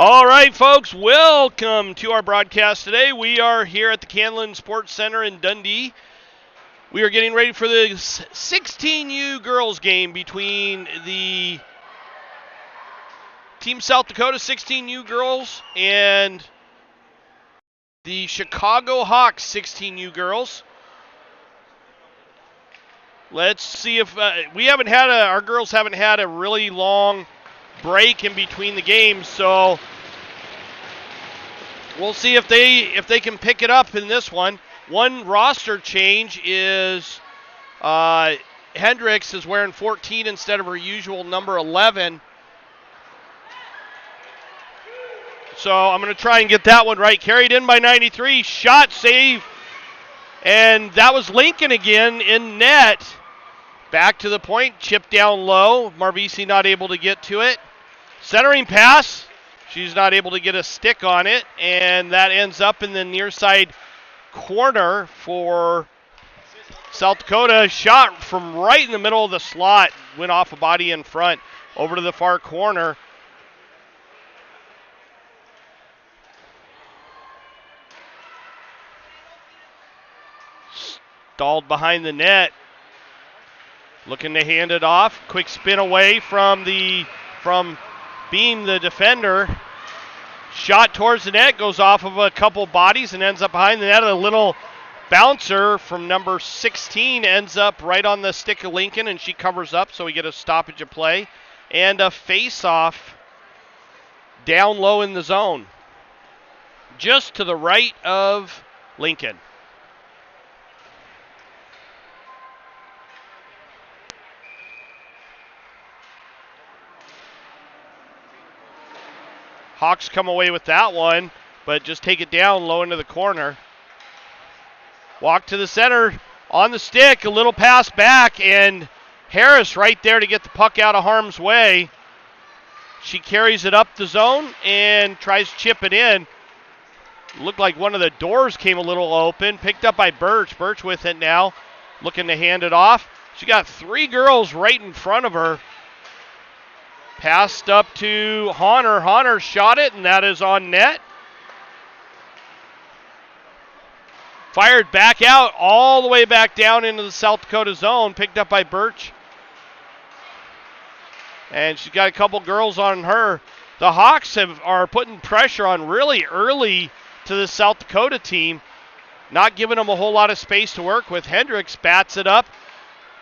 All right, folks, welcome to our broadcast today. We are here at the Canlan Sports Center in Dundee. We are getting ready for the 16U girls game between the Team South Dakota 16U girls and the Chicago Hawks 16U girls. Let's see if our girls haven't had a really long break in between the games, so we'll see if they can pick it up in this one. One roster change is Hendricks is wearing 14 instead of her usual number 11. So I'm going to try and get that one right. Carried in by 93, shot, save, and that was Lincoln again in net. Back to the point, chip down low. Marvisi not able to get to it. Centering pass. She's not able to get a stick on it, and that ends up in the near side corner for South Dakota. Shot from right in the middle of the slot. Went off a body in front. Over to the far corner. Stalled behind the net. Looking to hand it off. Quick spin away from Beam, the defender. Shot towards the net, goes off of a couple bodies and ends up behind the net. A little bouncer from number 16 ends up right on the stick of Lincoln, and she covers up, so we get a stoppage of play. And a face-off down low in the zone. Just to the right of Lincoln. Hawks come away with that one, but just take it down low into the corner. Walk to the center on the stick, a little pass back, and Harris right there to get the puck out of harm's way. She carries it up the zone and tries to chip it in. Looked like one of the doors came a little open. Picked up by Birch. Birch with it now, looking to hand it off. She got three girls right in front of her. Passed up to Honor. Honor shot it, and that is on net. Fired back out, all the way back down into the South Dakota zone. Picked up by Birch. And she's got a couple girls on her. The Hawks are putting pressure on really early to the South Dakota team. Not giving them a whole lot of space to work with. Hendricks bats it up.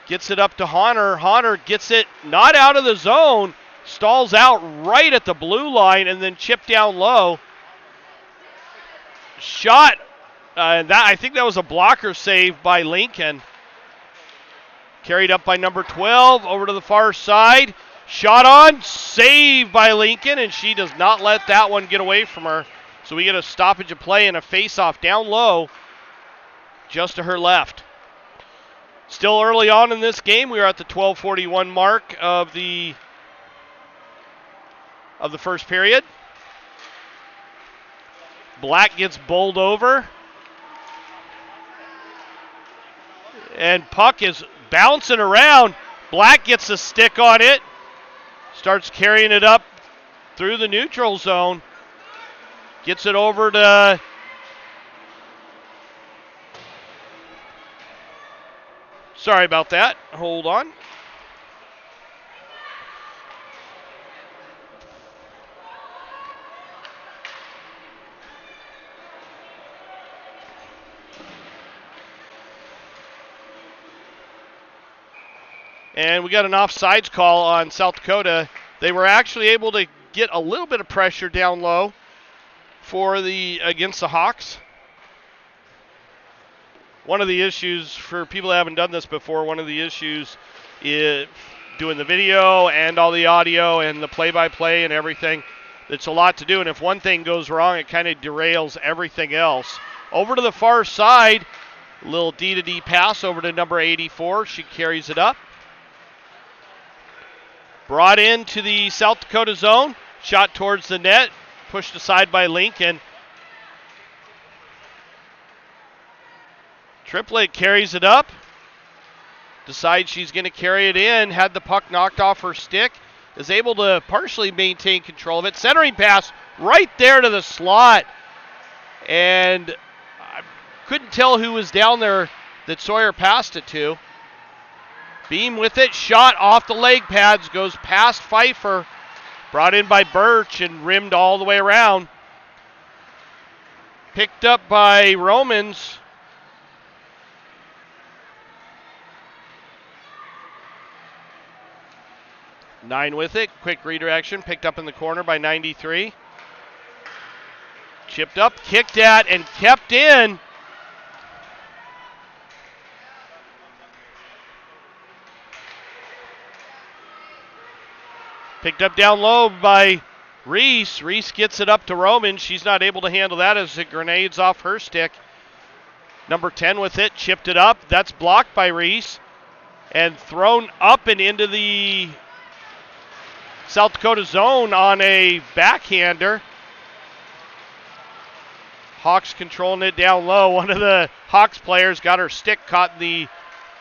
Gets it up to Honor. Honor gets it not out of the zone. Stalls out right at the blue line and then chipped down low. Shot, I think that was a blocker save by Lincoln. Carried up by number 12 over to the far side. Shot on, save by Lincoln, and she does not let that one get away from her. So we get a stoppage of play and a face-off down low just to her left. Still early on in this game. We are at the 12:41 mark of the first period. Black gets bowled over. And puck is bouncing around. Black gets a stick on it. Starts carrying it up through the neutral zone. Gets it over to sorry about that. Hold on. And we got an offsides call on South Dakota. They were actually able to get a little bit of pressure down low against the Hawks. One of the issues for people that haven't done this before, one of the issues is doing the video and all the audio and the play-by-play and everything. It's a lot to do, and if one thing goes wrong, it kind of derails everything else. Over to the far side, a little D-to-D pass over to number 84. She carries it up. Brought into the South Dakota zone. Shot towards the net. Pushed aside by Lincoln. Triplett carries it up. Decides she's going to carry it in. Had the puck knocked off her stick. Is able to partially maintain control of it. Centering pass right there to the slot. And I couldn't tell who was down there that Sawyer passed it to. Beam with it, shot off the leg pads, goes past Pfeiffer, brought in by Birch and rimmed all the way around. Picked up by Romans. Nine with it, quick redirection, picked up in the corner by 93. Chipped up, kicked at, and kept in. Picked up down low by Reese. Reese gets it up to Roman. She's not able to handle that as it grenades off her stick. Number 10 with it, chipped it up. That's blocked by Reese and thrown up and into the South Dakota zone on a backhander. Hawks controlling it down low. One of the Hawks players got her stick caught in the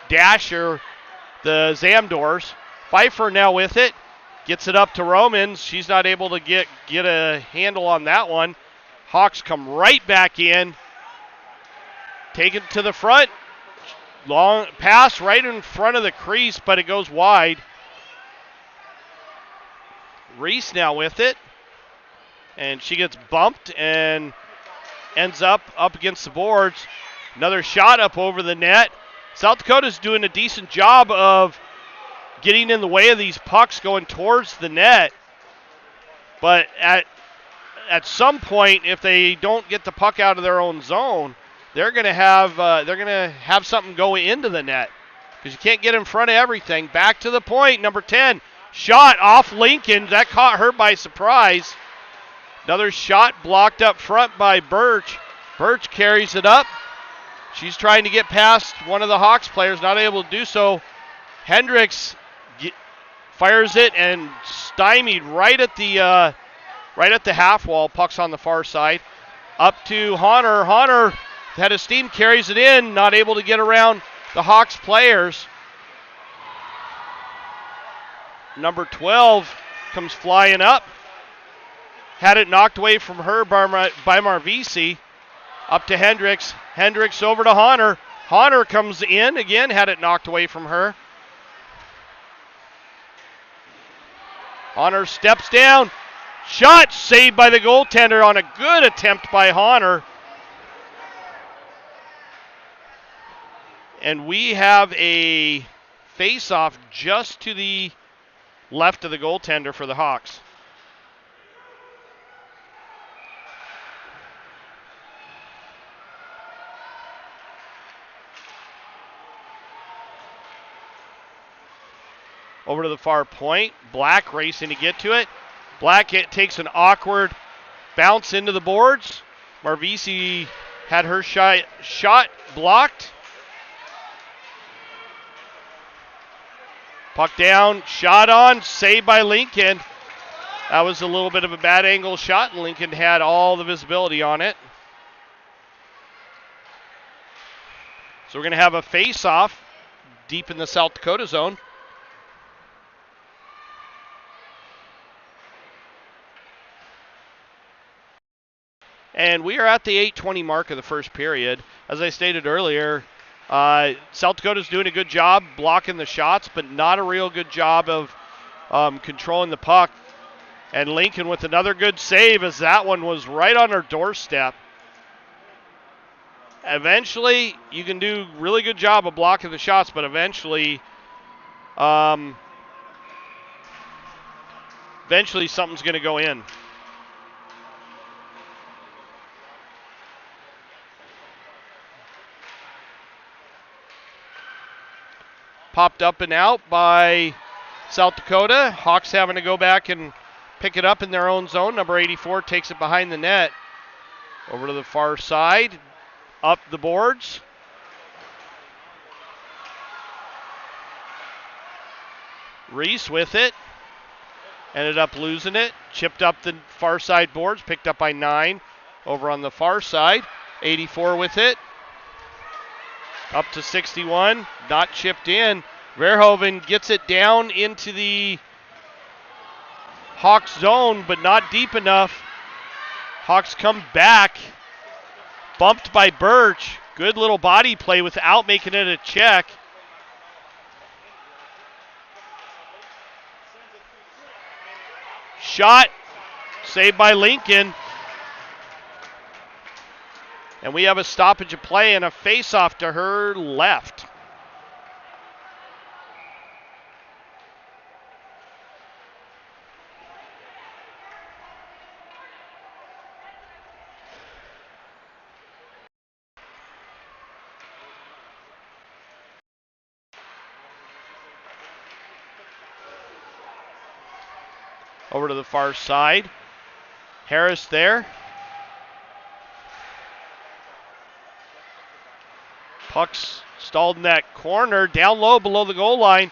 dasher, the Zamdors. Pfeiffer now with it. Gets it up to Romans. She's not able to get a handle on that one. Hawks come right back in. Take it to the front. Long pass right in front of the crease, but it goes wide. Reese now with it. And she gets bumped and ends up against the boards. Another shot up over the net. South Dakota's doing a decent job of getting in the way of these pucks going towards the net. But at some point, if they don't get the puck out of their own zone, they're going to have something go into the net because you can't get in front of everything. Back to the point, number 10, shot off Lincoln. That caught her by surprise. Another shot blocked up front by Birch. Birch carries it up. She's trying to get past one of the Hawks players, not able to do so. Hendricks fires it and stymied right at the half wall. Puck's on the far side. Up to Honor. Honor head of steam carries it in, not able to get around the Hawks players. Number 12 comes flying up. Had it knocked away from her by Marvisi. Up to Hendricks. Hendricks over to Honor. Honor comes in again, had it knocked away from her. Honor steps down. Shot saved by the goaltender on a good attempt by Honor. And we have a face-off just to the left of the goaltender for the Hawks. Over to the far point. Black racing to get to it. Black takes an awkward bounce into the boards. Marvisi had her shot blocked. Puck down, shot on, saved by Lincoln. That was a little bit of a bad angle shot, and Lincoln had all the visibility on it. So we're going to have a face-off deep in the South Dakota zone. And we are at the 8:20 mark of the first period. As I stated earlier, South Dakota's doing a good job blocking the shots, but not a real good job of controlling the puck. And Lincoln with another good save as that one was right on her doorstep. Eventually, you can do a really good job of blocking the shots, but eventually something's going to go in. Popped up and out by South Dakota. Hawks having to go back and pick it up in their own zone. Number 84 takes it behind the net. Over to the far side. Up the boards. Reese with it. Ended up losing it. Chipped up the far side boards. Picked up by 9 over on the far side. 84 with it. Up to 61, not chipped in. Verhoeven gets it down into the Hawks zone, but not deep enough Hawks come back. Bumped by Birch. Good little body play without making it a check. Shot. Saved by Lincoln. And we have a stoppage of play and a face-off to her left. Over to the far side. Harris there. Puck's stalled in that corner. Down low below the goal line.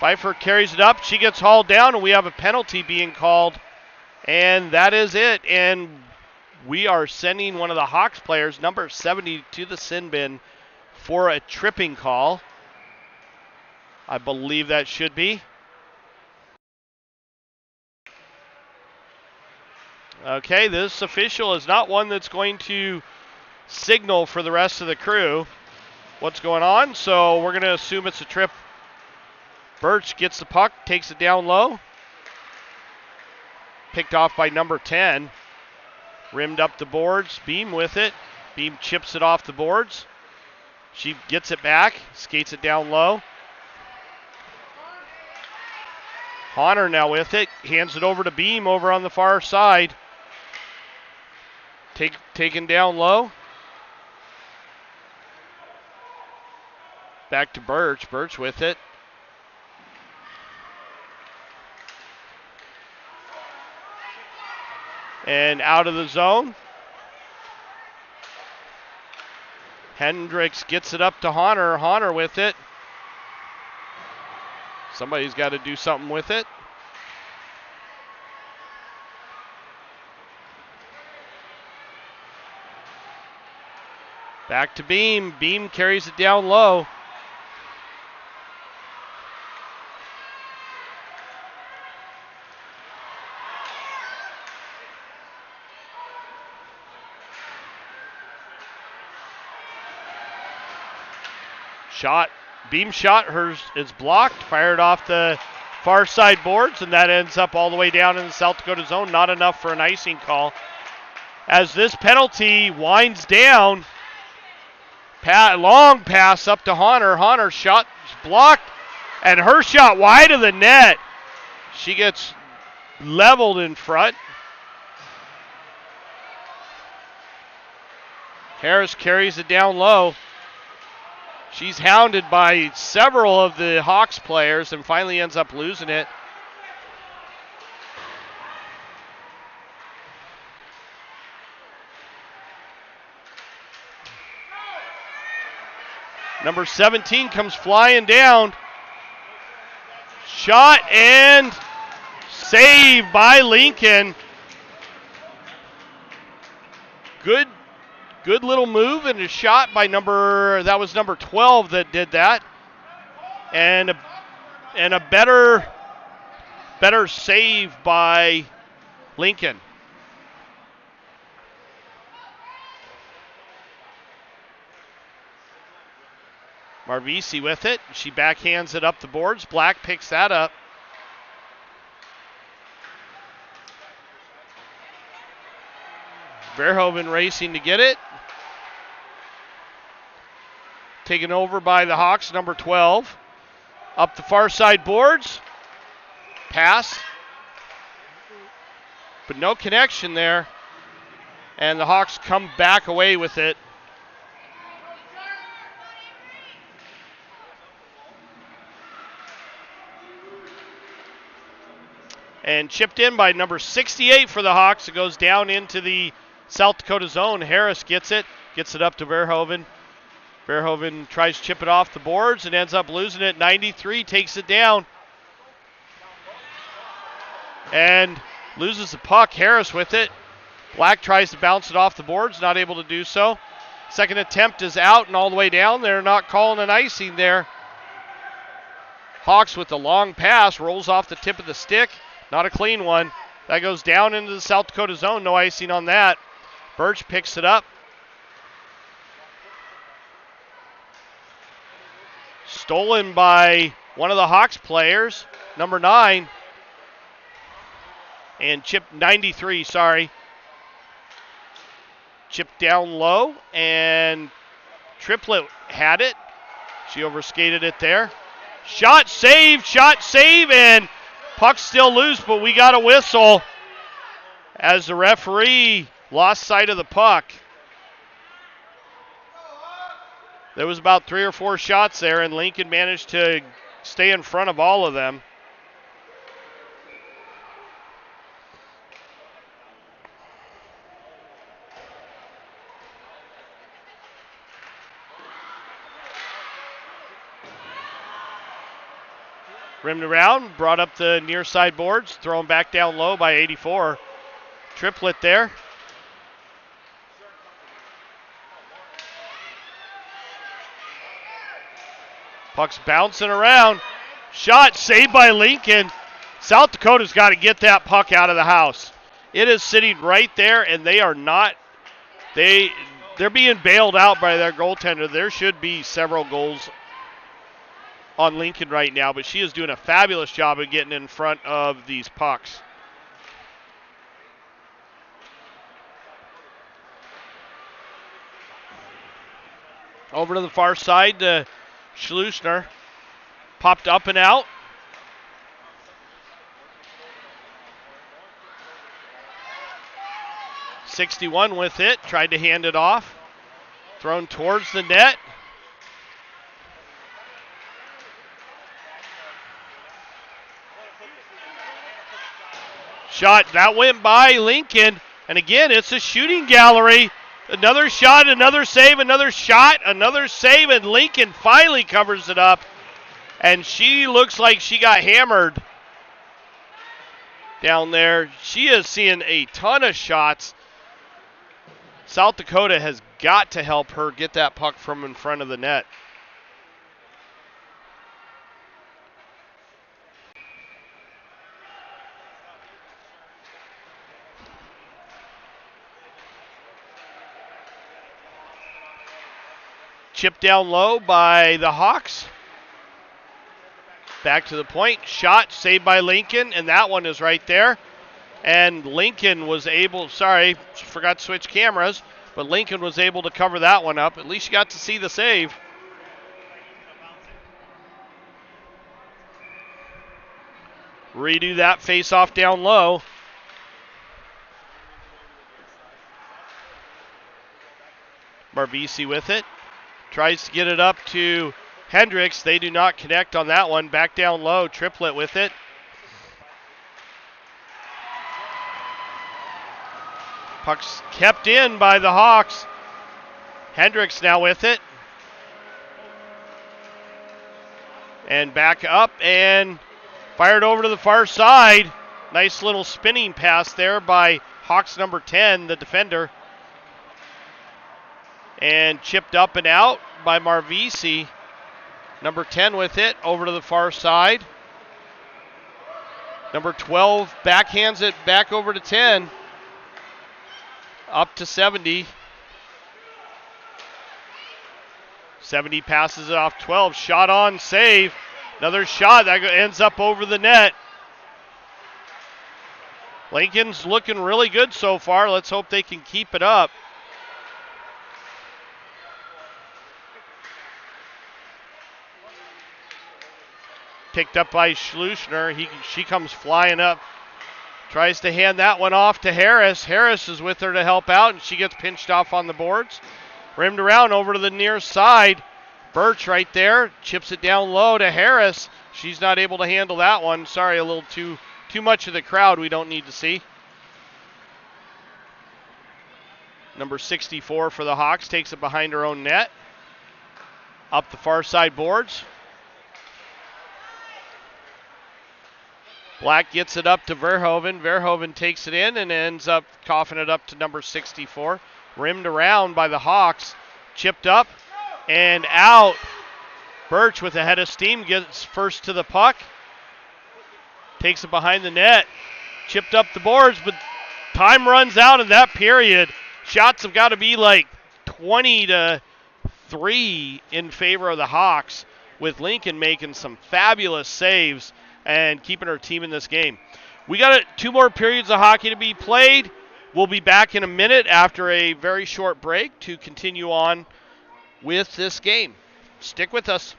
Pfeiffer carries it up. She gets hauled down, and we have a penalty being called. And that is it. And we are sending one of the Hawks players, number 70, to the sin bin for a tripping call. I believe that should be. Okay, this official is not one that's going to signal for the rest of the crew what's going on, so we're going to assume it's a trip. Birch gets the puck, takes it down low. Picked off by number 10. Rimmed up the boards, Beam with it. Beam chips it off the boards. She gets it back, skates it down low. Honor now with it, hands it over to Beam over on the far side. Taken down low. Back to Birch. Birch with it. And out of the zone. Hendricks gets it up to Honor. Honor with it. Somebody's got to do something with it. Back to Beam. Beam carries it down low. Shot. Beam shot. Hers is blocked. Fired off the far side boards, and that ends up all the way down in the South Dakota zone. Not enough for an icing call. As this penalty winds down, long pass up to Honor. Honor shot is blocked, and her shot wide of the net. She gets leveled in front. Harris carries it down low. She's hounded by several of the Hawks players and finally ends up losing it. Number 17 comes flying down. Shot and save by Lincoln. Good little move and a shot by number 12 that did that. And a better save by Lincoln. Marvisi with it. She backhands it up the boards. Black picks that up. Verhoeven racing to get it. Taken over by the Hawks, number 12. Up the far side boards. Pass. But no connection there. And the Hawks come back away with it. And chipped in by number 68 for the Hawks. It goes down into the South Dakota zone. Harris gets it up to Verhoeven. Verhoeven tries to chip it off the boards and ends up losing it. 93 takes it down. And loses the puck. Harris with it. Black tries to bounce it off the boards, not able to do so. Second attempt is out and all the way down. They're not calling an icing there. Hawks with the long pass, rolls off the tip of the stick. Not a clean one. That goes down into the South Dakota zone. No icing on that. Birch picks it up. Stolen by one of the Hawks players, number 9. And chip 93, sorry. Chipped down low, and Triplett had it. She overskated it there. Shot save, and puck still loose, but we got a whistle as the referee lost sight of the puck. There was about 3 or 4 shots there, and Lincoln managed to stay in front of all of them. Rimmed around, brought up the near side boards, thrown back down low by 84. Triplett there. Puck's bouncing around. Shot saved by Lincoln. South Dakota's got to get that puck out of the house. It is sitting right there, and they are not. They're being bailed out by their goaltender. There should be several goals on Lincoln right now, but she is doing a fabulous job of getting in front of these pucks. Over to the far side to Schlusner. Popped up and out. .61 with it. Tried to hand it off. Thrown towards the net. Shot, that went by Lincoln. And again, it's a shooting gallery. Another shot, another save, another shot, another save, and Lincoln finally covers it up. And she looks like she got hammered down there. She is seeing a ton of shots. South Dakota has got to help her get that puck from in front of the net. Chipped down low by the Hawks. Back to the point. Shot saved by Lincoln, and that one is right there. And Lincoln was able, sorry, forgot to switch cameras, but Lincoln was able to cover that one up. At least you got to see the save. Redo that face-off down low. Marvisi with it. Tries to get it up to Hendricks. They do not connect on that one. Back down low. Triplett with it. Puck's kept in by the Hawks. Hendricks now with it. And back up and fired over to the far side. Nice little spinning pass there by Hawks number 10, the defender. And chipped up and out by Marvisi. Number 10 with it, over to the far side. Number 12 backhands it back over to 10. Up to 70. 70 passes it off 12. Shot on, save. Another shot that ends up over the net. Lincoln's looking really good so far. Let's hope they can keep it up. Picked up by Schlusner. She comes flying up. Tries to hand that one off to Harris. Harris is with her to help out, and she gets pinched off on the boards. Rimmed around over to the near side. Birch right there. Chips it down low to Harris. She's not able to handle that one. Sorry, a little too much of the crowd we don't need to see. Number 64 for the Hawks takes it behind her own net. Up the far side boards. Black gets it up to Verhoeven. Verhoeven takes it in and ends up coughing it up to number 64. Rimmed around by the Hawks. Chipped up and out. Birch with a head of steam gets first to the puck. Takes it behind the net. chipped up the boards, but time runs out in that period. Shots have got to be like 20-3 in favor of the Hawks, with Lincoln making some fabulous saves and keeping our team in this game. We got 2 more periods of hockey to be played. We'll be back in a minute after a very short break to continue on with this game. Stick with us.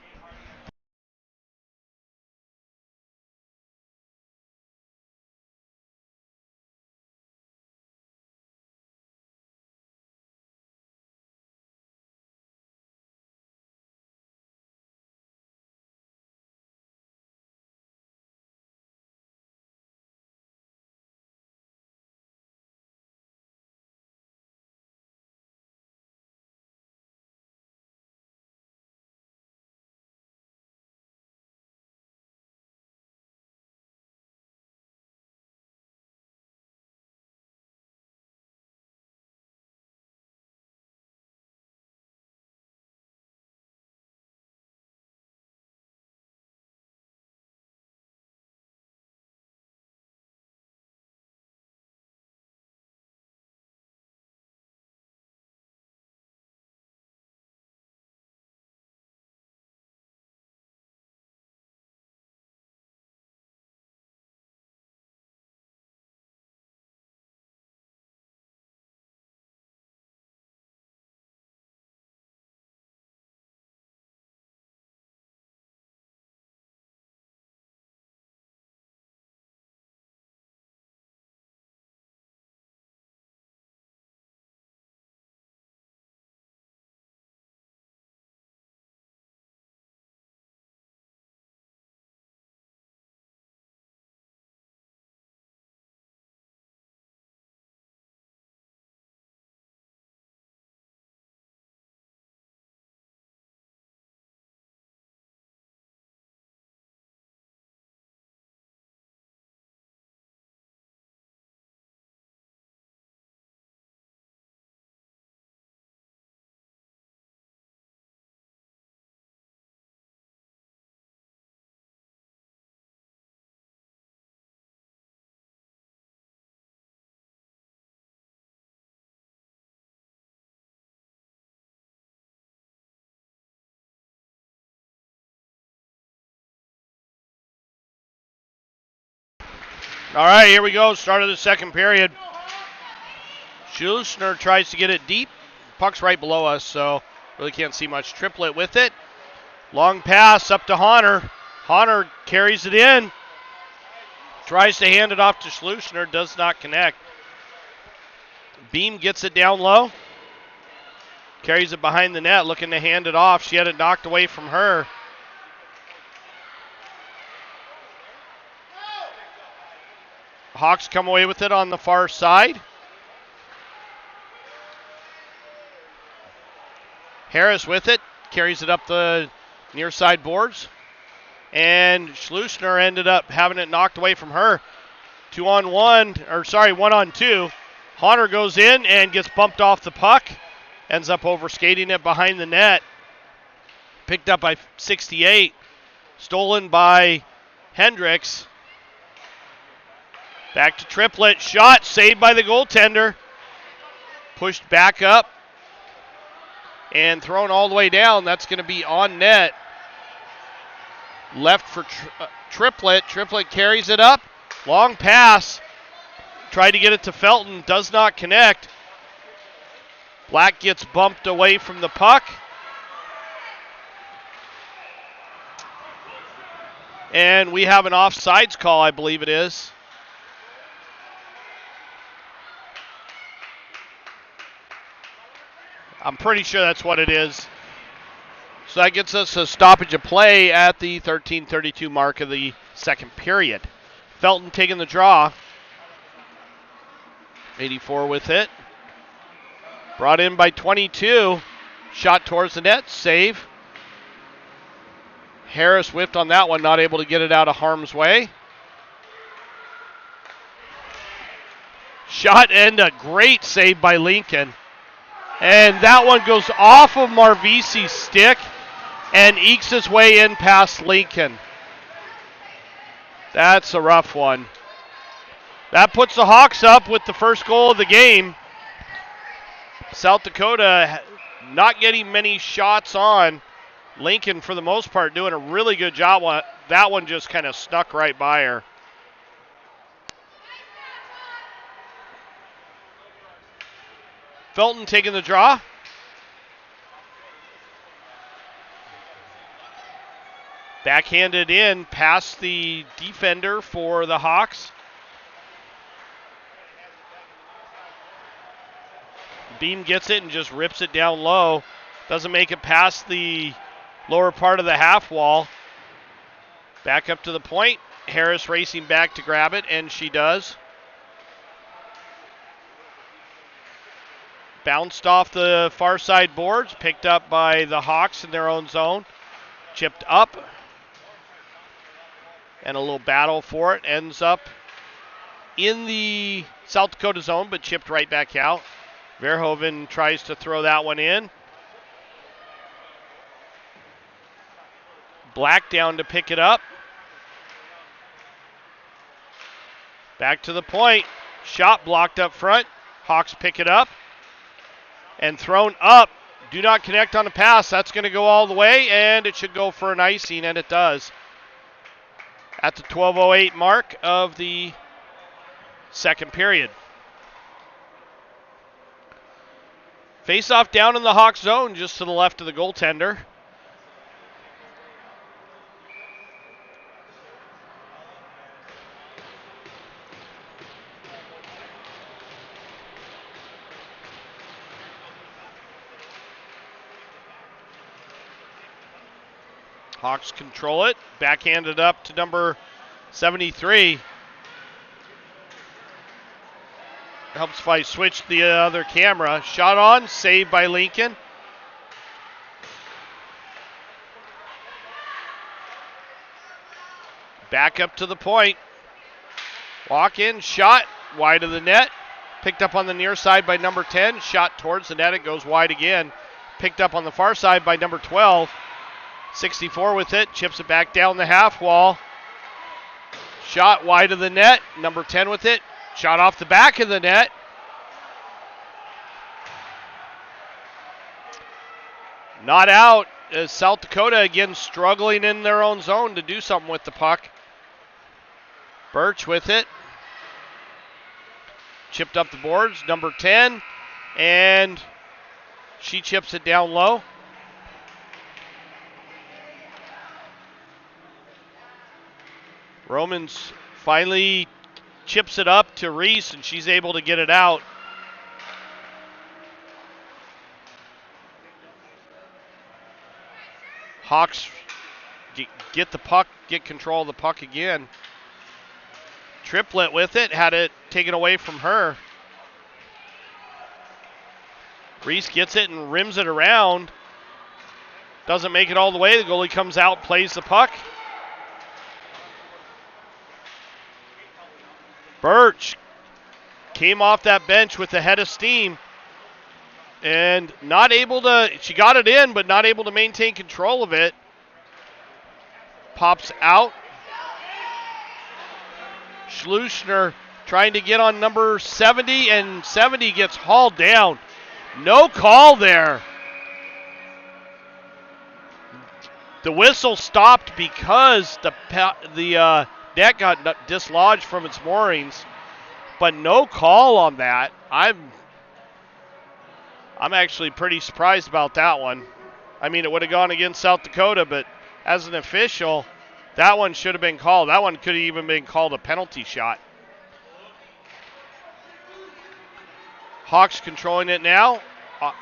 All right, here we go. Start of the second period. Schlusner tries to get it deep. Puck's right below us, so really can't see much. Triplett with it. Long pass up to Honor. Honor carries it in. Tries to hand it off to Schlusner. Does not connect. Beam gets it down low. Carries it behind the net, looking to hand it off. She had it knocked away from her. Hawks come away with it on the far side. Harris with it, carries it up the near side boards. And Schlusner ended up having it knocked away from her. 1-on-2. Honor goes in and gets bumped off the puck. Ends up overskating it behind the net. Picked up by 68. Stolen by Hendricks. Back to Triplett. Shot saved by the goaltender. Pushed back up. And thrown all the way down. That's going to be on net. Left for Triplett. Triplett carries it up. Long pass. Tried to get it to Felton. Does not connect. Black gets bumped away from the puck. And we have an offsides call, I believe it is. I'm pretty sure that's what it is. So that gets us a stoppage of play at the 13:32 mark of the second period. Felton taking the draw. 84 with it. Brought in by 22. Shot towards the net. Save. Harris whiffed on that one, not able to get it out of harm's way. Shot and a great save by Lincoln. And that one goes off of Marvisi's stick and ekes his way in past Lincoln. That's a rough one. That puts the Hawks up with the first goal of the game. South Dakota not getting many shots on. Lincoln, for the most part, doing a really good job. That one just kind of snuck right by her. Felton taking the draw. Backhanded in past the defender for the Hawks. Beam gets it and just rips it down low. Doesn't make it past the lower part of the half wall. Back up to the point. Harris racing back to grab it, and she does. Bounced off the far side boards, picked up by the Hawks in their own zone. Chipped up. And a little battle for it. Ends up in the South Dakota zone, but chipped right back out. Verhoeven tries to throw that one in. Black down to pick it up. Back to the point. Shot blocked up front. Hawks pick it up. And thrown up. Do not connect on the pass. That's going to go all the way, and it should go for an icing, and it does. At the 12:08 mark of the second period. Face-off down in the Hawks zone, just to the left of the goaltender. Hawks control it. Backhanded up to number 73. Helps if I switch the other camera. Shot on, saved by Lincoln. Back up to the point. Walk in, shot, wide of the net. Picked up on the near side by number 10. Shot towards the net, it goes wide again. Picked up on the far side by number 12. 64 with it, chips it back down the half wall. Shot wide of the net, number 10 with it. Shot off the back of the net. Not out, as South Dakota again struggling in their own zone to do something with the puck. Birch with it. Chipped up the boards, number 10, and she chips it down low. Romans finally chips it up to Reese, and she's able to get it out. Hawks get the puck, get control of the puck again. Triplett with it, had it taken away from her. Reese gets it and rims it around. Doesn't make it all the way. The goalie comes out, plays the puck. Birch came off that bench with a head of steam and not able to, she got it in, but not able to maintain control of it. Pops out. Schlusner trying to get on number 70, and 70 gets hauled down. No call there. The whistle stopped because the net got dislodged from its moorings, but no call on that. I'm actually pretty surprised about that one. I mean, it would have gone against South Dakota, but as an official, that one should have been called. That one could have even been called a penalty shot. Hawks controlling it now.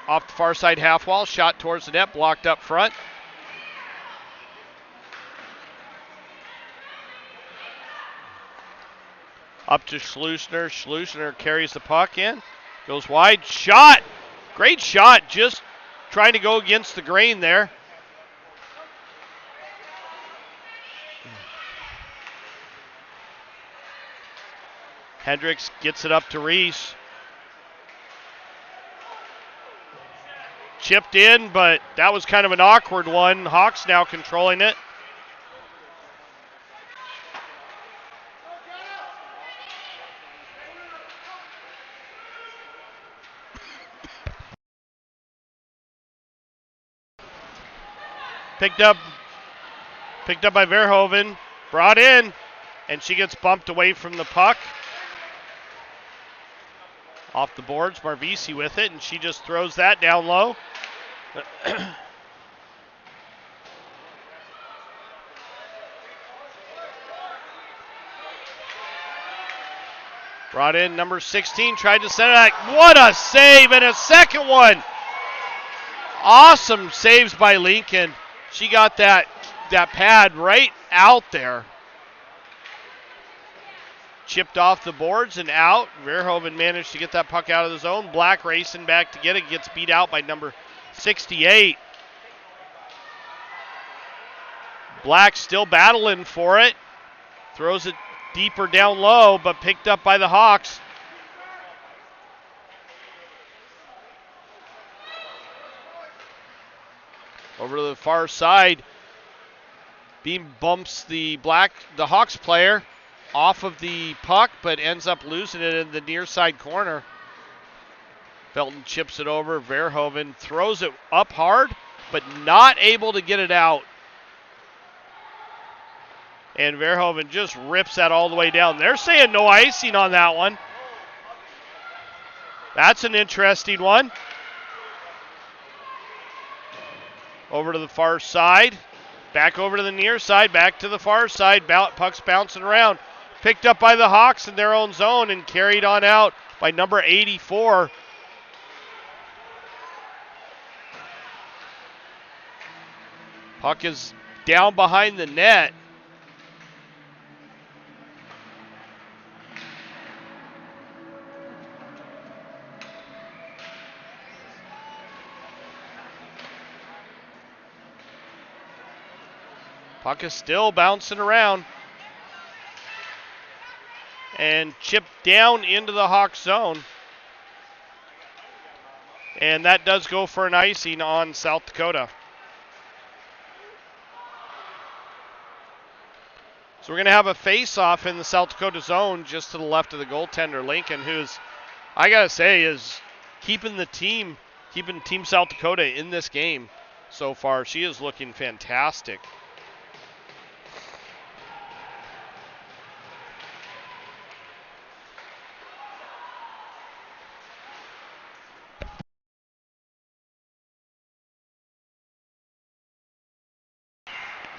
Off the far side half wall. Shot towards the net. Blocked up front. Up to Schlusner. Schlusner carries the puck in. Goes wide. Shot. Great shot. Just trying to go against the grain there. Hendricks gets it up to Reese. Chipped in, but that was kind of an awkward one. Hawks now controlling it. Picked up by Verhoeven. Brought in. And she gets bumped away from the puck. Off the boards, Marvisi with it, and she just throws that down low. Brought in number 16, tried to send it back. What a save, and a second one. Awesome saves by Lincoln. She got that pad right out there. Chipped off the boards and out. Verhoeven managed to get that puck out of the zone. Black racing back to get it. Gets beat out by number 68. Black still battling for it. Throws it deeper down low, but picked up by the Hawks. Over to the far side. Beam bumps the Hawks player off of the puck, but ends up losing it in the near side corner. Felton chips it over. Verhoeven throws it up hard, but not able to get it out. And Verhoeven just rips that all the way down. They're saying no icing on that one. That's an interesting one. Over to the far side. Back over to the near side. Back to the far side. Puck's bouncing around. Picked up by the Hawks in their own zone and carried on out by number 84. Puck is down behind the net. Puck is still bouncing around. And chipped down into the Hawks zone. And that does go for an icing on South Dakota. So we're going to have a face-off in the South Dakota zone just to the left of the goaltender, Lincoln, who's, I got to say, is keeping Team South Dakota in this game so far. She is looking fantastic.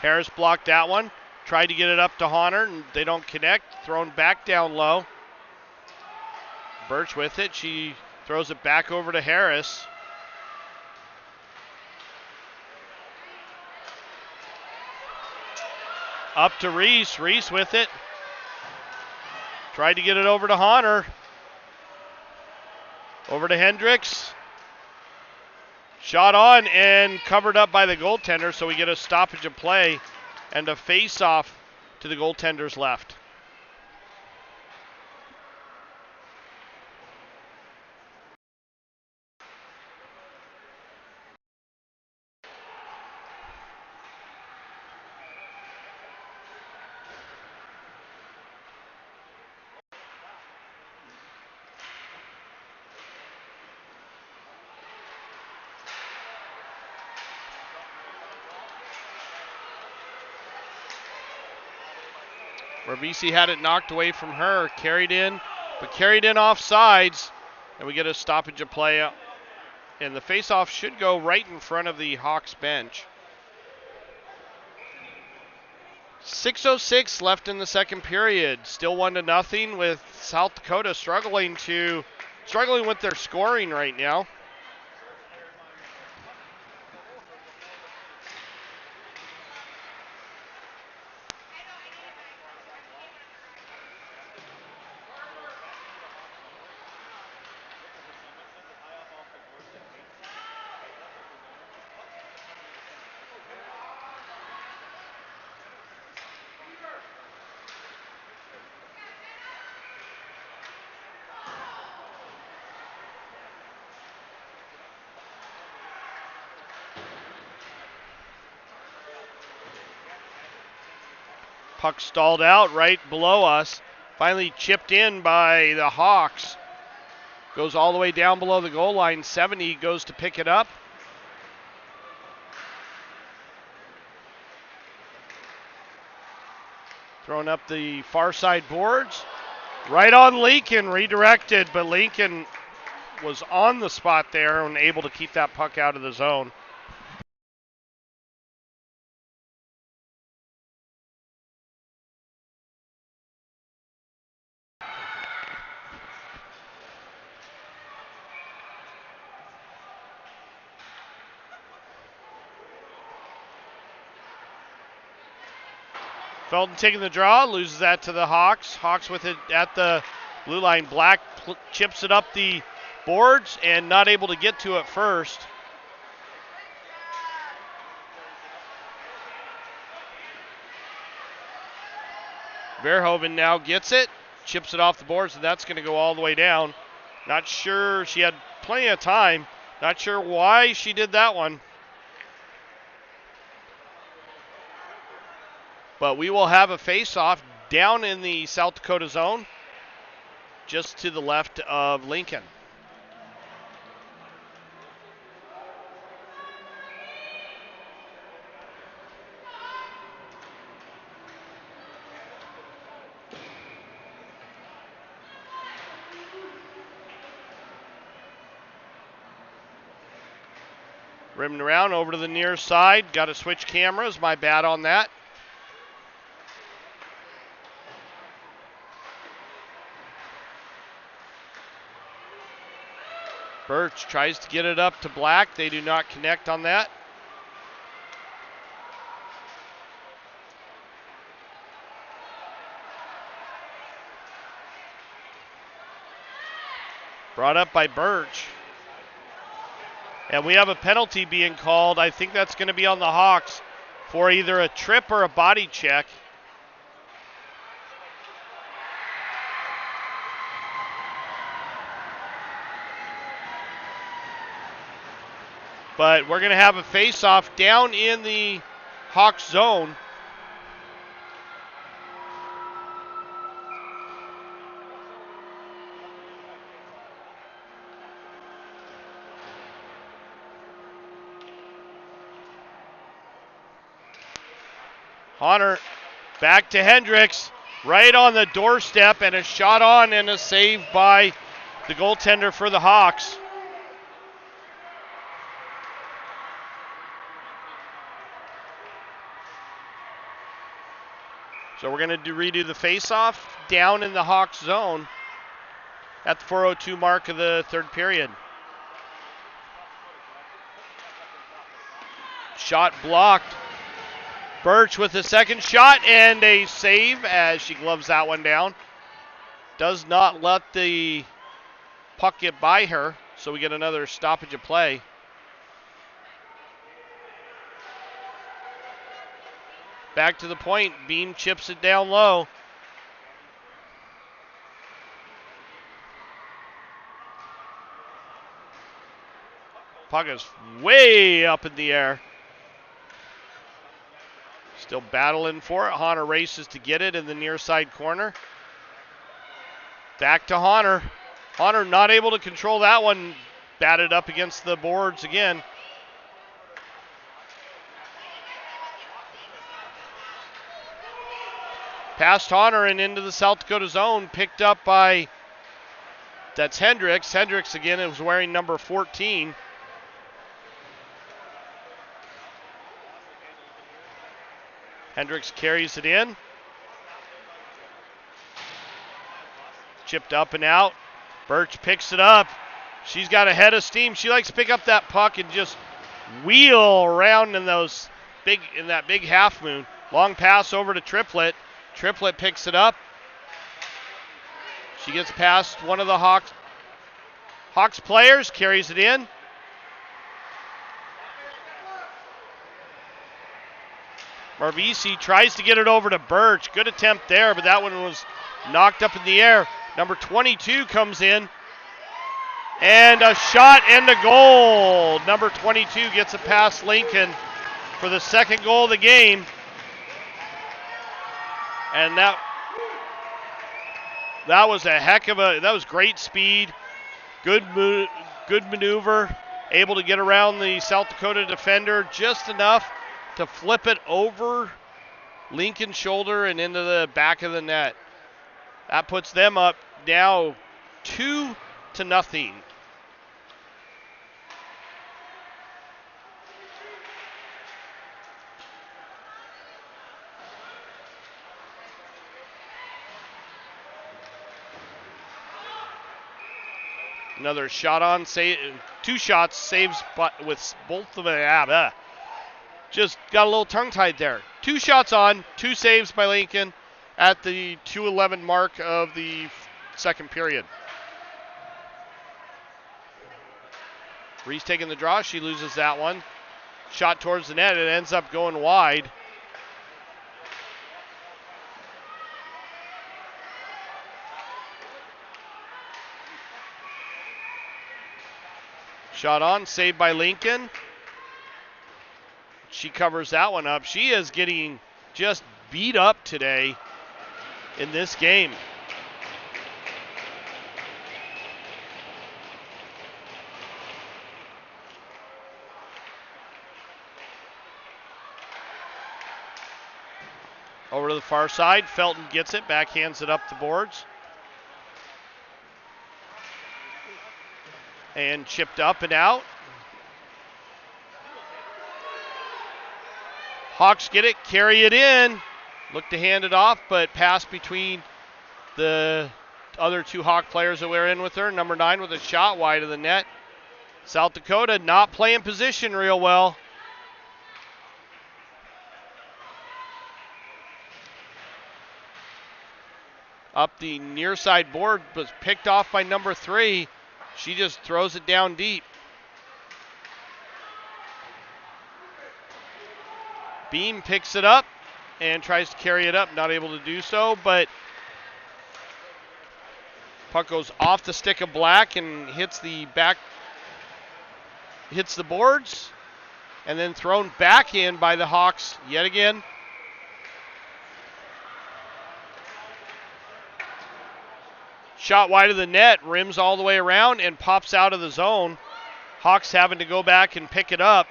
Harris blocked that one. Tried to get it up to Honor, and they don't connect. Thrown back down low. Birch with it. She throws it back over to Harris. Up to Reese. Reese with it. Tried to get it over to Honor. Over to Hendricks. Shot on and covered up by the goaltender, so we get a stoppage of play and a face-off to the goaltender's left. Marvisi had it knocked away from her, carried in off sides, and we get a stoppage of play. And the faceoff should go right in front of the Hawks bench. 6:06 left in the second period. Still 1-0 with South Dakota struggling with their scoring right now. Puck stalled out right below us. Finally chipped in by the Hawks. Goes all the way down below the goal line. 70 goes to pick it up. Throwing up the far side boards. Right on Lincoln, redirected, but Lincoln was on the spot there and able to keep that puck out of the zone. Felton taking the draw, loses that to the Hawks. Hawks with it at the blue line. Black chips it up the boards and not able to get to it first. Verhoeven now gets it, chips it off the boards, and that's going to go all the way down. Not sure, she had plenty of time. Not sure why she did that one. But we will have a face-off down in the South Dakota zone, just to the left of Lincoln. Rimmed around over to the near side. Got to switch cameras. My bad on that. Birch tries to get it up to Black. They do not connect on that. Brought up by Birch. And we have a penalty being called. I think that's going to be on the Hawks for either a trip or a body check. But we're going to have a face-off down in the Hawks zone. Honor back to Hendricks, right on the doorstep, and a shot on and a save by the goaltender for the Hawks. So we're going to redo the face-off down in the Hawks zone at the 4:02 mark of the third period. Shot blocked. Birch with a second shot and a save as she gloves that one down. Does not let the puck get by her, so we get another stoppage of play. Back to the point. Beam chips it down low. Puck is way up in the air. Still battling for it. Honor races to get it in the near side corner. Back to Honor. Honor not able to control that one. Batted up against the boards again. Past Honor and into the South Dakota zone. Picked up by, that's Hendricks. Hendricks again is wearing number 14. Hendricks carries it in. Chipped up and out. Birch picks it up. She's got a head of steam. She likes to pick up that puck and just wheel around in that big half moon. Long pass over to Triplett. Triplett picks it up. She gets past one of the Hawks players, carries it in. Marvisi tries to get it over to Birch. Good attempt there, but that one was knocked up in the air. Number 22 comes in. And a shot and a goal. Number 22 gets it past Lincoln for the second goal of the game. And that was that was great speed. Good maneuver. Able to get around the South Dakota defender just enough to flip it over Lincoln shoulder and into the back of the net. That puts them up now 2-0. Another shot on, two shots, saves with both of them. Just got a little tongue-tied there. 2 shots on, 2 saves by Lincoln at the 2:11 mark of the second period. Reese taking the draw. She loses that one. Shot towards the net. It ends up going wide. Shot on, saved by Lincoln. She covers that one up. She is getting just beat up today in this game. Over to the far side, Felton gets it, backhands it up the boards. And chipped up and out. Hawks get it, carry it in. Look to hand it off, but pass between the other 2 Hawk players that were in with her. Number 9 with a shot wide of the net. South Dakota not playing position real well. Up the near side board, was picked off by number 3. She just throws it down deep. Beam picks it up and tries to carry it up, not able to do so, but puck goes off the stick of Black and hits the boards, and then thrown back in by the Hawks yet again. Shot wide of the net, rims all the way around and pops out of the zone. Hawks having to go back and pick it up.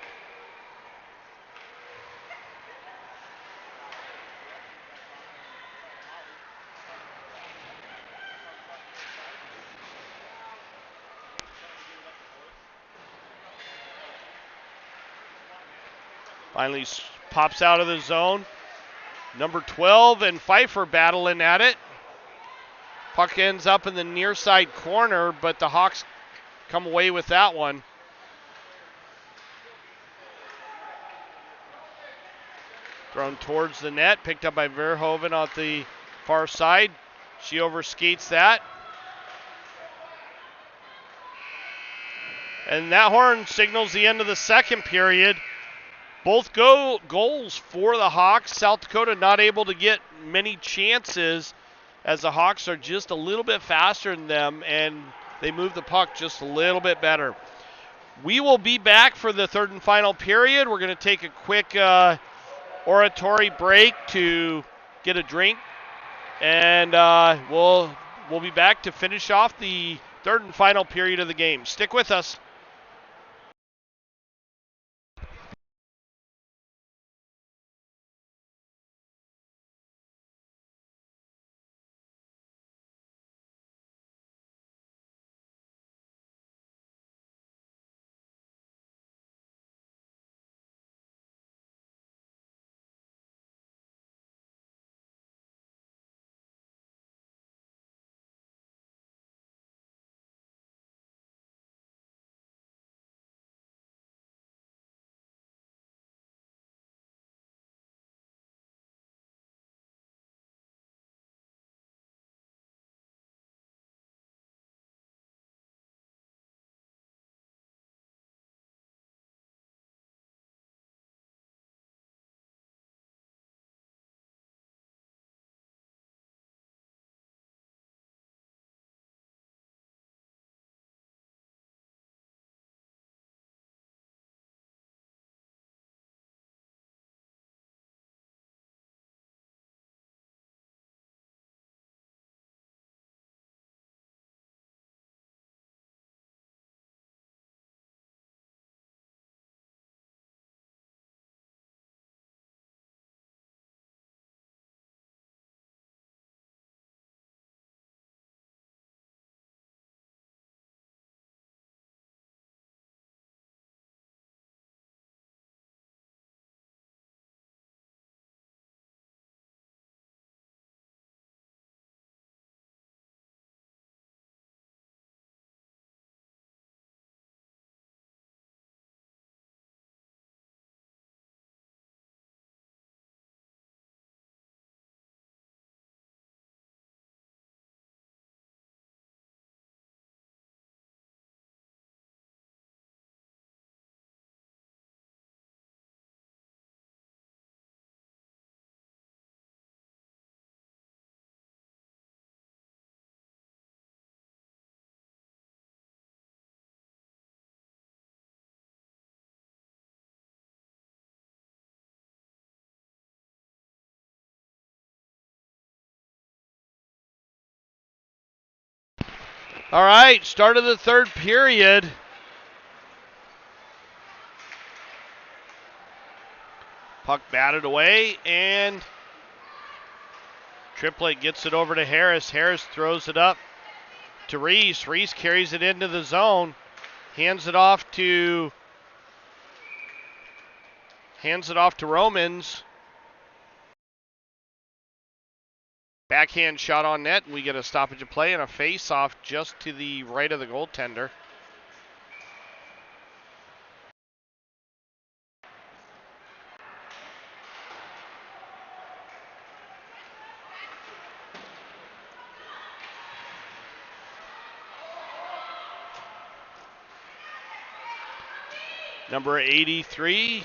Finally pops out of the zone. Number 12 and Pfeiffer battling at it. Puck ends up in the near side corner, but the Hawks come away with that one. Thrown towards the net, picked up by Verhoeven on the far side. She overskates that. And that horn signals the end of the second period. Both goals for the Hawks. South Dakota not able to get many chances, as the Hawks are just a little bit faster than them, and they move the puck just a little bit better. We will be back for the third and final period. We're going to take a quick oratory break to get a drink, and we'll be back to finish off the third and final period of the game. Stick with us. All right, start of the third period. Puck batted away, and Triplett gets it over to Harris. Harris throws it up to Reese. Reese carries it into the zone, hands it off to Romans. Backhand shot on net, and we get a stoppage of play and a face-off just to the right of the goaltender. Number 93,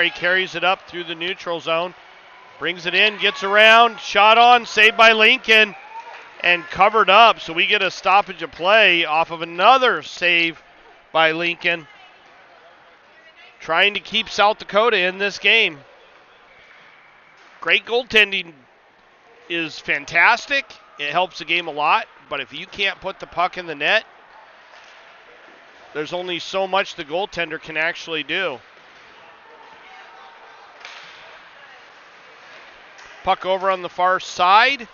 carries it up through the neutral zone. Brings it in, gets around, shot on, saved by Lincoln, and covered up. So we get a stoppage of play off of another save by Lincoln, trying to keep South Dakota in this game. Great goaltending is fantastic. It helps the game a lot, but if you can't put the puck in the net, there's only so much the goaltender can actually do. Puck over on the far side.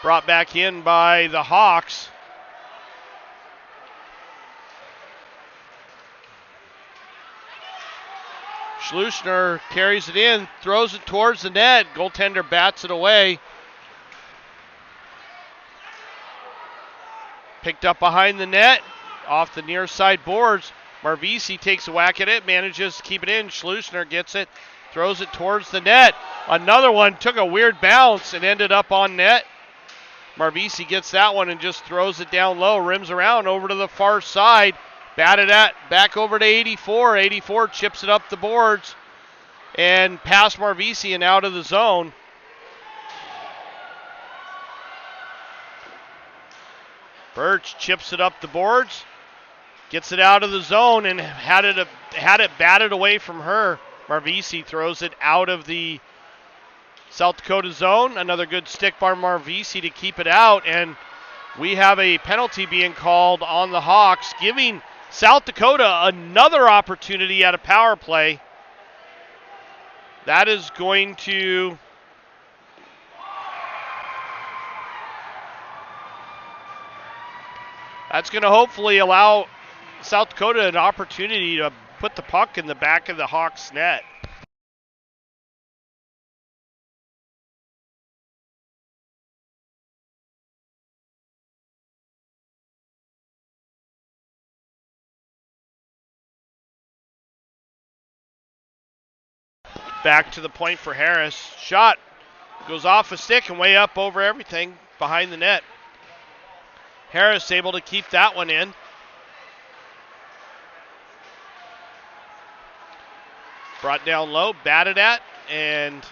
Brought back in by the Hawks. Schlusner carries it in, throws it towards the net. Goaltender bats it away. Picked up behind the net, off the near side boards. Marvisi takes a whack at it, manages to keep it in. Schlusner gets it, throws it towards the net. Another one took a weird bounce and ended up on net. Marvisi gets that one and just throws it down low, rims around over to the far side. Batted at, back over to 84. 84 chips it up the boards and past Marvisi and out of the zone. Birch chips it up the boards, gets it out of the zone and had it batted away from her. Marvisi throws it out of the South Dakota zone. Another good stick by Marvisi to keep it out, and we have a penalty being called on the Hawks, giving South Dakota another opportunity at a power play. That is going to hopefully allow South Dakota an opportunity to put the puck in the back of the Hawks net. Back to the point for Harris. Shot goes off a stick and way up over everything behind the net. Harris able to keep that one in. Brought down low, batted at, and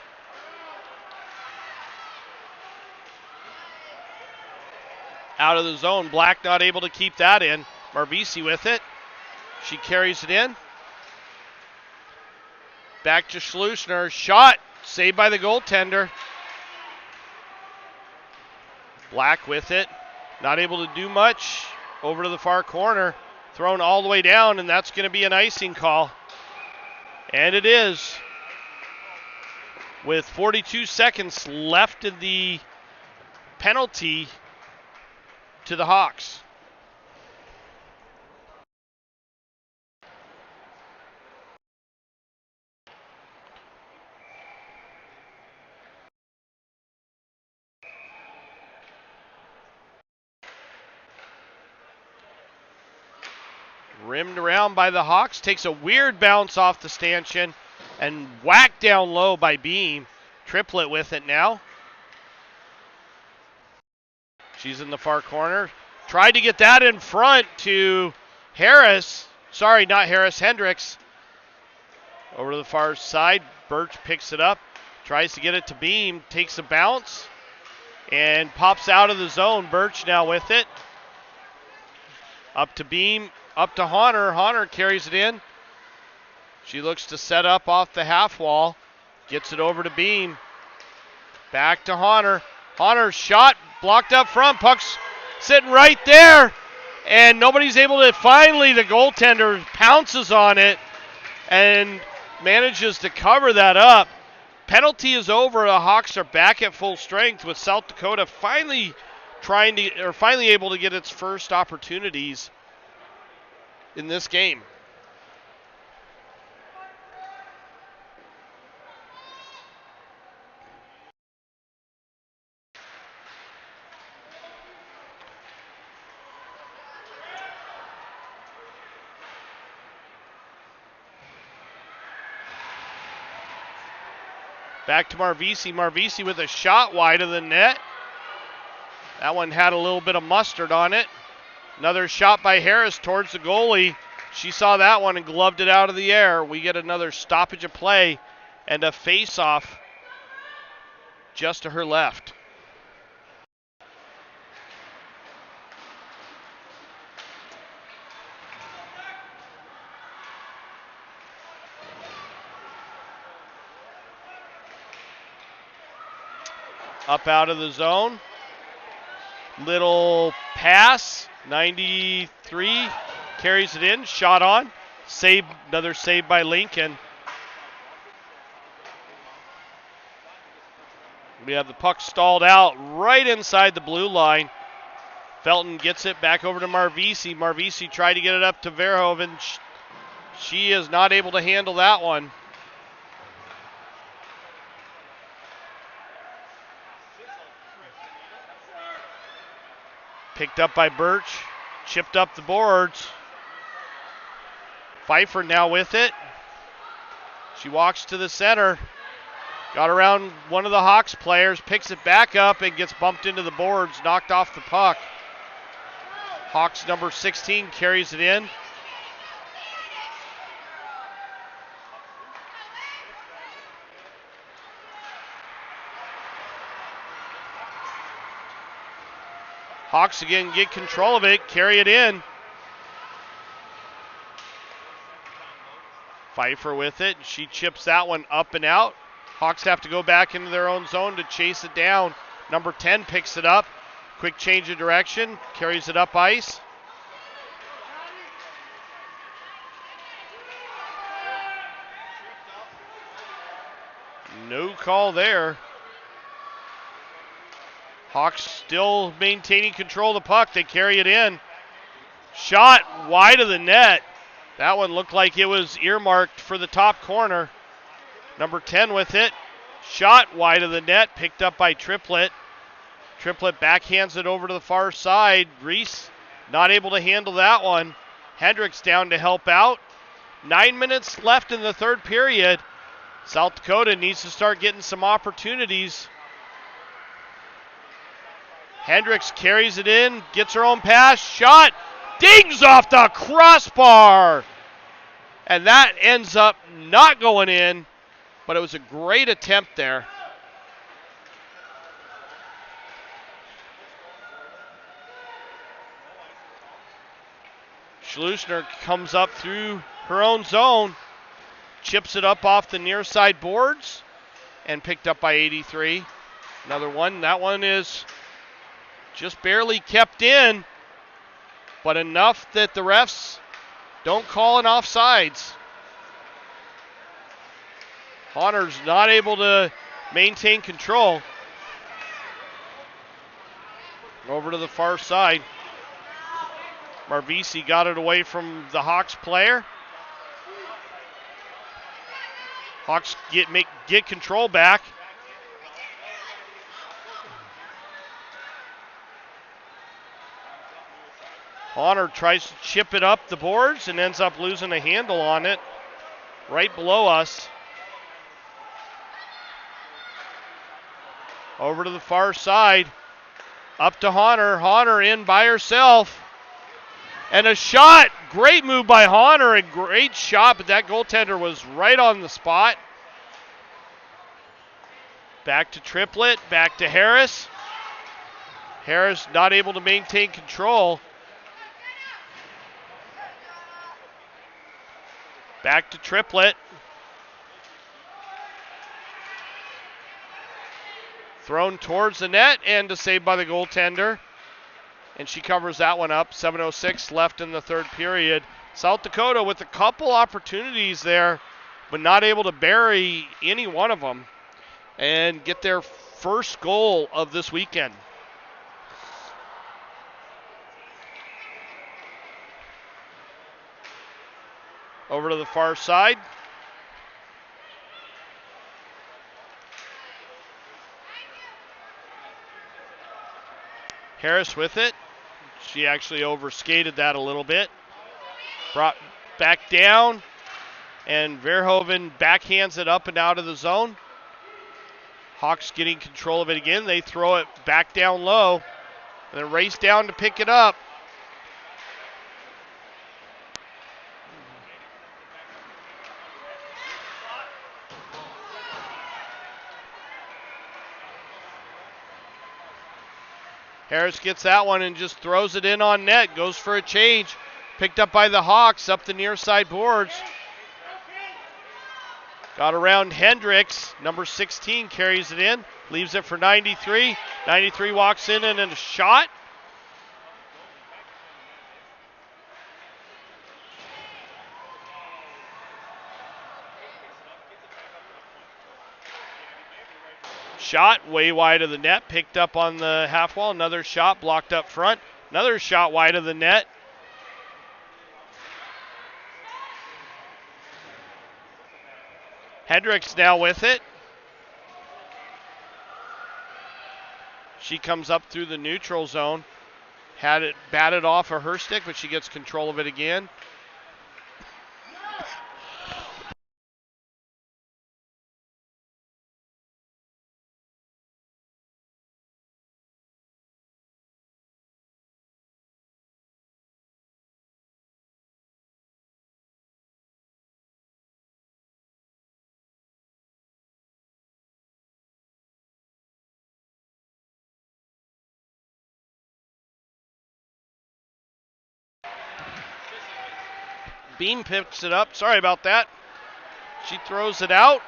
out of the zone. Black not able to keep that in. Marvisi with it. She carries it in. Back to Schlusner. Shot. Saved by the goaltender. Black with it. Not able to do much. Over to the far corner. Thrown all the way down, and that's going to be an icing call. And it is. With 42 seconds left in the penalty to the Hawks. Rimmed around by the Hawks. Takes a weird bounce off the stanchion and whacked down low by Beam. Triplett with it now. She's in the far corner. Tried to get that in front to Harris. Sorry, not Harris, Hendricks. Over to the far side. Birch picks it up. Tries to get it to Beam. Takes a bounce and pops out of the zone. Birch now with it. Up to Beam. Up to Honor. Honor carries it in. She looks to set up off the half wall. Gets it over to Beam. Back to Honor. Honor shot blocked up front. Puck's sitting right there. And nobody's able to, finally the goaltender pounces on it and manages to cover that up. Penalty is over. The Hawks are back at full strength with South Dakota finally able to get its first opportunities in this game. Back to Marvisi. Marvisi with a shot wide of the net. That one had a little bit of mustard on it. Another shot by Harris towards the goalie. She saw that one and gloved it out of the air. We get another stoppage of play and a face-off just to her left. Up out of the zone. Little pass. 93 carries it in. Shot on. Save. Another save by Lincoln. We have the puck stalled out right inside the blue line. Felton gets it back over to Marvisi. Marvisi tried to get it up to Verhoeven. She is not able to handle that one. Picked up by Birch, chipped up the boards. Pfeiffer now with it. She walks to the center. Got around one of the Hawks players, picks it back up and gets bumped into the boards, knocked off the puck. Hawks number 16 carries it in. Hawks again get control of it, carry it in. Pfeiffer with it. She chips that one up and out. Hawks have to go back into their own zone to chase it down. Number 10 picks it up. Quick change of direction. Carries it up ice. No call there. Hawks still maintaining control of the puck. They carry it in. Shot wide of the net. That one looked like it was earmarked for the top corner. Number 10 with it. Shot wide of the net. Picked up by Triplett. Triplett backhands it over to the far side. Reese not able to handle that one. Hendricks down to help out. 9 minutes left in the third period. South Dakota needs to start getting some opportunities. Hendricks carries it in, gets her own pass, shot, dings off the crossbar. And that ends up not going in, but it was a great attempt there. Schlusner comes up through her own zone, chips it up off the near side boards, and picked up by 83. Another one, that one is just barely kept in, but enough that the refs don't call an offsides. Honnor's not able to maintain control. Over to the far side. Marvisi got it away from the Hawks player. Hawks get control back. Honor tries to chip it up the boards and ends up losing a handle on it right below us. Over to the far side. Up to Honor. Honor in by herself. And a shot. Great move by Honor. A great shot, but that goaltender was right on the spot. Back to Triplett. Back to Harris. Harris not able to maintain control. Back to Triplett. Thrown towards the net and a save by the goaltender. and she covers that one up. 7:06 left in the third period. South Dakota with a couple opportunities there, but not able to bury any one of them and get their first goal of this weekend. Over to the far side. Harris with it. She actually overskated that a little bit. Brought back down, and Verhoeven backhands it up and out of the zone. Hawks getting control of it again. They throw it back down low, and then race down to pick it up. Harris gets that one and just throws it in on net. Goes for a change. Picked up by the Hawks up the near side boards. Got around Hendricks. Number 16 carries it in. Leaves it for 93. 93 walks in and a shot. Shot way wide of the net, picked up on the half wall. Another shot blocked up front. Another shot wide of the net. Hendricks now with it. She comes up through the neutral zone. Had it batted off of her stick, but she gets control of it again. Beam picks it up. Sorry about that. She throws it out.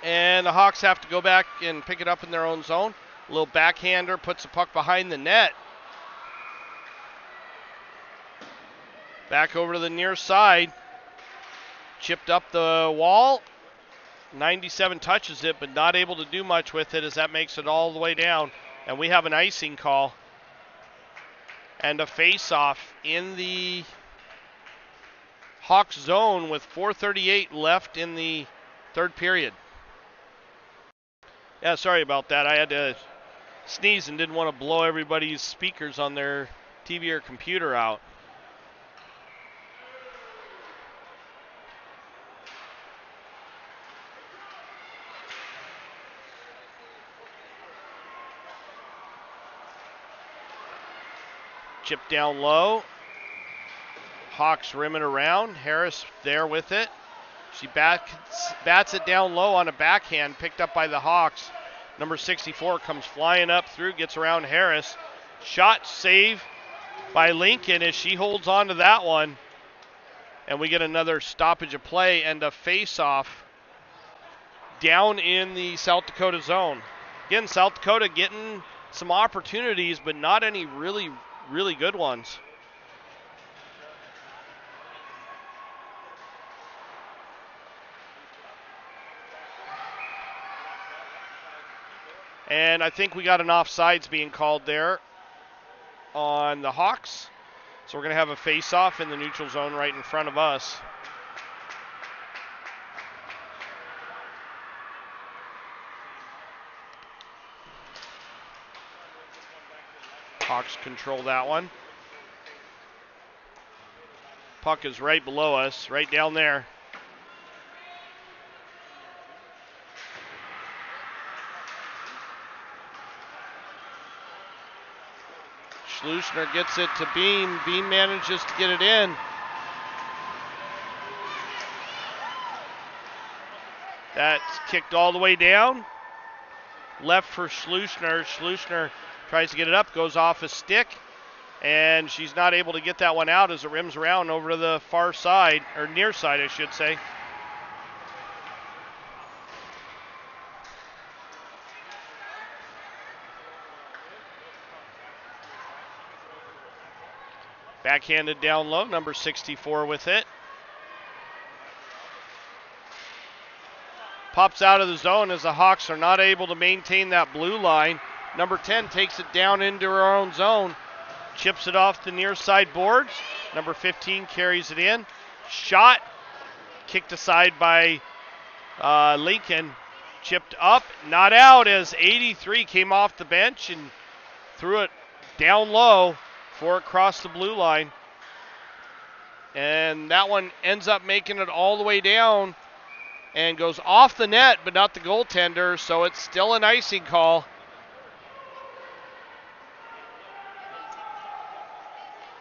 And the Hawks have to go back and pick it up in their own zone. A little backhander puts the puck behind the net. Back over to the near side. Chipped up the wall. 97 touches it, but not able to do much with it as that makes it all the way down. And we have an icing call. And a face-off in the Hawks zone with 4:38 left in the third period. Yeah, sorry about that. I had to sneeze and didn't want to blow everybody's speakers on their TV or computer out. Chip down low. Hawks rimming around. Harris there with it. She bats it down low on a backhand, picked up by the Hawks. Number 64 comes flying up through, gets around Harris. Shot save by Lincoln as she holds on to that one. And we get another stoppage of play and a face-off down in the South Dakota zone. Again, South Dakota getting some opportunities, but not any really good ones. And I think we got an offsides being called there on the Hawks. So we're going to have a face-off in the neutral zone right in front of us. Hawks control that one. Puck is right below us, right down there. Schlussner gets it to Beam. Beam manages to get it in. That's kicked all the way down. Left for Schlussner. Schlussner tries to get it up, goes off a stick, and she's not able to get that one out as it rims around over to the far side, or near side, I should say. Backhanded down low, number 64 with it. Pops out of the zone as the Hawks are not able to maintain that blue line. Number 10 takes it down into her own zone. Chips it off the near side boards. Number 15 carries it in. Shot. Kicked aside by Lincoln. Chipped up, not out, as 83 came off the bench and threw it down low before it crossed the blue line. And that one ends up making it all the way down and goes off the net, but not the goaltender, so it's still an icing call.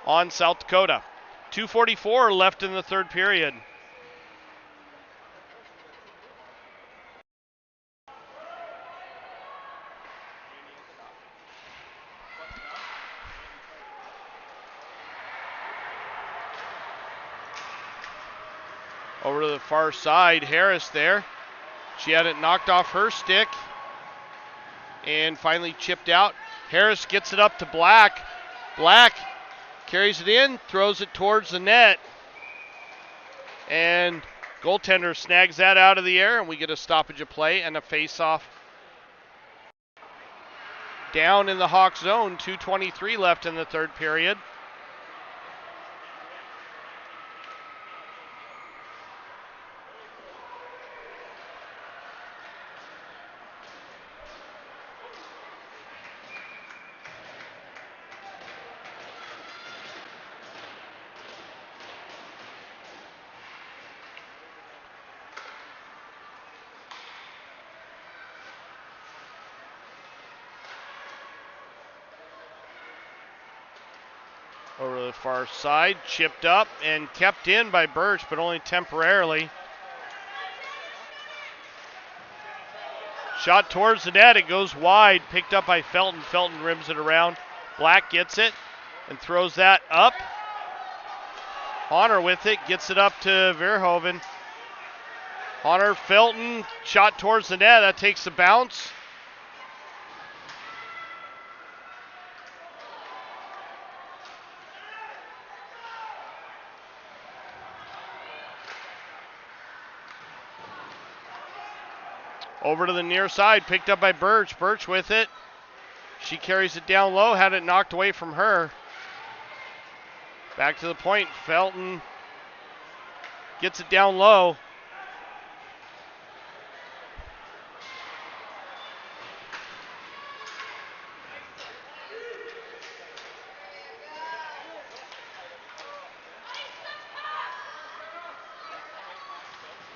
On South Dakota. 2:44 left in the third period. Over to the far side, Harris there. She had it knocked off her stick and finally chipped out. Harris gets it up to Black. Black carries it in, throws it towards the net. And goaltender snags that out of the air, and we get a stoppage of play and a face-off. Down in the Hawk zone, 2:23 left in the third period. Over to the far side, chipped up and kept in by Birch, but only temporarily. Shot towards the net, it goes wide, picked up by Felton. Felton rims it around. Black gets it and throws that up. Honor with it, gets it up to Verhoeven. Honor, Felton, shot towards the net, that takes the bounce. Over to the near side, picked up by Birch. Birch with it. She carries it down low, had it knocked away from her. Back to the point, Felton gets it down low.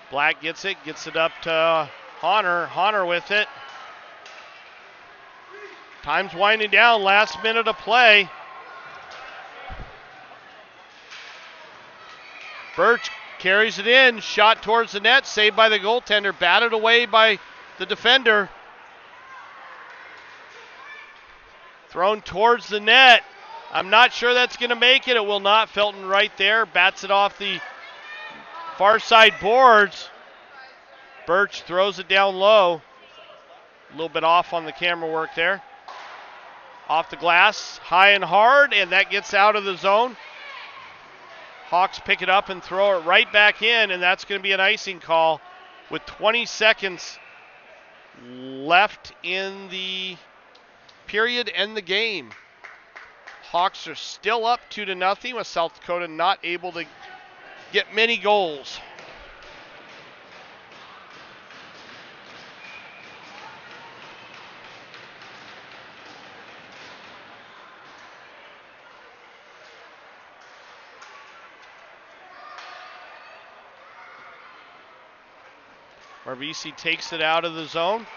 Black gets it up to Honor. Honor with it. Time's winding down, last minute of play. Birch carries it in, shot towards the net, saved by the goaltender, batted away by the defender. Thrown towards the net. I'm not sure that's going to make it. It will not. Felton right there, bats it off the far side boards. Birch throws it down low. A little bit off on the camera work there. Off the glass, high and hard, and that gets out of the zone. Hawks pick it up and throw it right back in, and that's going to be an icing call with 20 seconds left in the period and the game. Hawks are still up 2-0 with South Dakota not able to get many goals. Marvisi takes it out of the zone,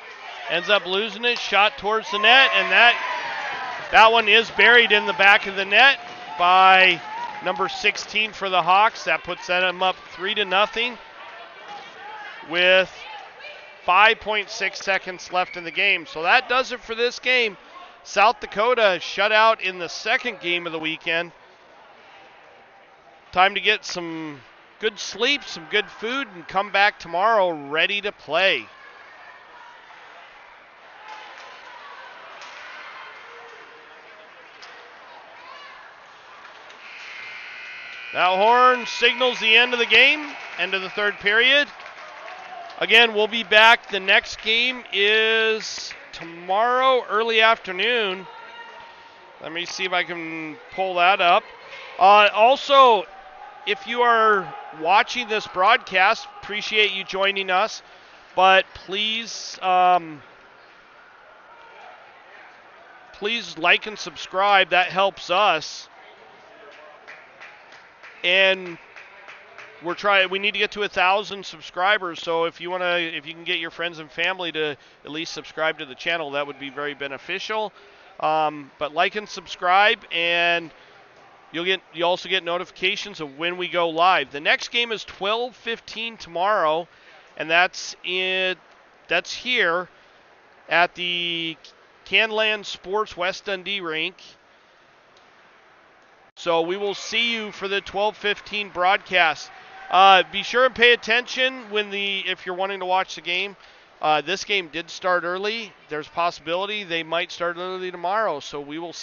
ends up losing it, shot towards the net, and that one is buried in the back of the net by number 16 for the Hawks. That puts them up 3-0 with 5.6 seconds left in the game. So that does it for this game. South Dakota shut out in the second game of the weekend. Time to get some good sleep, some good food, and come back tomorrow ready to play. That horn signals the end of the game, end of the third period. Again, we'll be back. The next game is tomorrow early afternoon. Let me see if I can pull that up. Also, if you are watching this broadcast, appreciate you joining us. But please, please like and subscribe. That helps us. And we need to get to 1,000 subscribers. So if you can get your friends and family to at least subscribe to the channel, that would be very beneficial. But like and subscribe, and you'll also get notifications of when we go live. The next game is 12:15 tomorrow, and that's here at the Canland Sports West Dundee rink. So we will see you for the 12:15 broadcast. Be sure and pay attention if you're wanting to watch the game. This game did start early. There's a possibility they might start early tomorrow, so we will see.